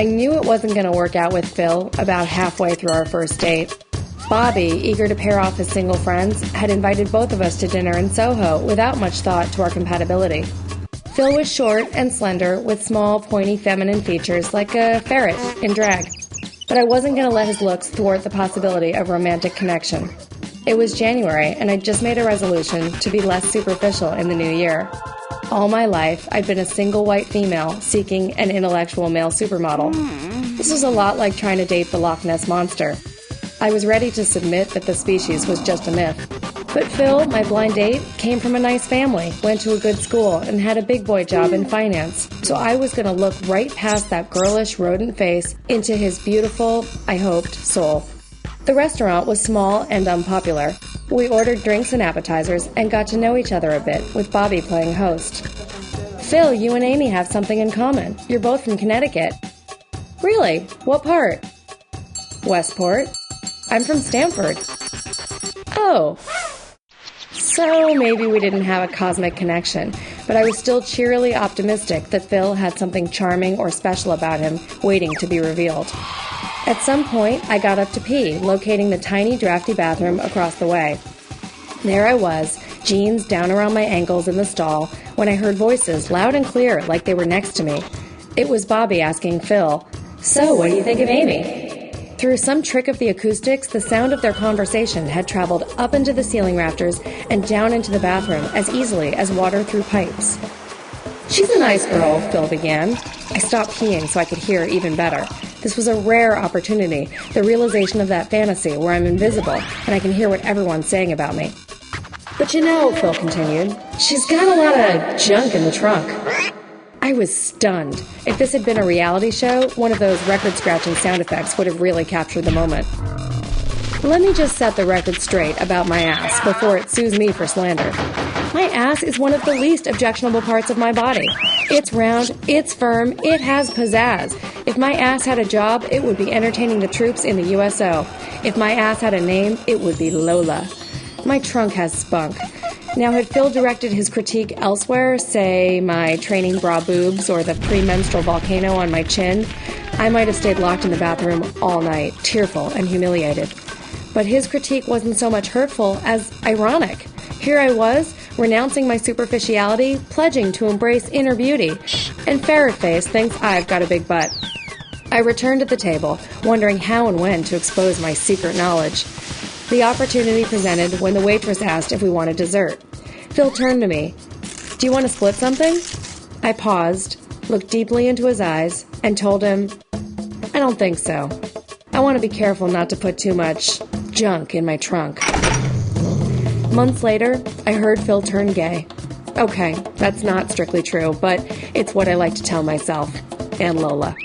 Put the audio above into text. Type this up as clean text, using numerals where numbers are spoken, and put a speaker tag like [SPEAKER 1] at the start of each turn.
[SPEAKER 1] I knew it wasn't going to work out with Phil about halfway through our first date. Bobby, eager to pair off his single friends, had invited both of us to dinner in Soho without much thought to our compatibility. Phil was short and slender, with small, pointy, feminine features like a ferret in drag. But I wasn't going to let his looks thwart the possibility of romantic connection. It was January, and I'd just made a resolution to be less superficial in the new year. All my life, I'd been a single white female seeking an intellectual male supermodel. This was a lot like trying to date the Loch Ness Monster. I was ready to submit that the species was just a myth. But Phil, my blind date, came from a nice family, went to a good school, and had a big boy job in finance. So I was going to look right past that girlish rodent face into his beautiful, I hoped, soul. The restaurant was small and unpopular. We ordered drinks and appetizers and got to know each other a bit, with Bobby playing host. Phil, you and Amy have something in common. You're both from Connecticut. Really? What part? Westport. I'm from Stamford. Oh. So maybe we didn't have a cosmic connection, but I was still cheerily optimistic that Phil had something charming or special about him waiting to be revealed. At some point, I got up to pee, locating the tiny, drafty bathroom across the way. There I was, jeans down around my ankles in the stall, when I heard voices loud and clear like they were next to me. It was Bobby asking Phil, "So, what do you think of Amy?" Through some trick of the acoustics, the sound of their conversation had traveled up into the ceiling rafters and down into the bathroom as easily as water through pipes. "She's a nice girl," Phil began. I stopped peeing so I could hear even better. This was a rare opportunity, the realization of that fantasy where I'm invisible and I can hear what everyone's saying about me. "But you know," Phil continued, "she's got a lot of junk in the trunk." I was stunned. If this had been a reality show, one of those record-scratching sound effects would have really captured the moment. Let me just set the record straight about my ass before it sues me for slander. My ass is one of the least objectionable parts of my body. It's round, it's firm, it has pizzazz. If my ass had a job, it would be entertaining the troops in the USO. If my ass had a name, it would be Lola. My trunk has spunk. Now, had Phil directed his critique elsewhere, say my training bra boobs or the premenstrual volcano on my chin, I might have stayed locked in the bathroom all night, tearful and humiliated. But his critique wasn't so much hurtful as ironic. Here I was, renouncing my superficiality, pledging to embrace inner beauty, and Ferret-Face thinks I've got a big butt. I returned to the table, wondering how and when to expose my secret knowledge. The opportunity presented when the waitress asked if we wanted dessert. Phil turned to me. "Do you want to split something?" I paused, looked deeply into his eyes, and told him, "I don't think so. I want to be careful not to put too much junk in my trunk." Months later, I heard Phil turn gay. Okay, that's not strictly true, but it's what I like to tell myself and Lola.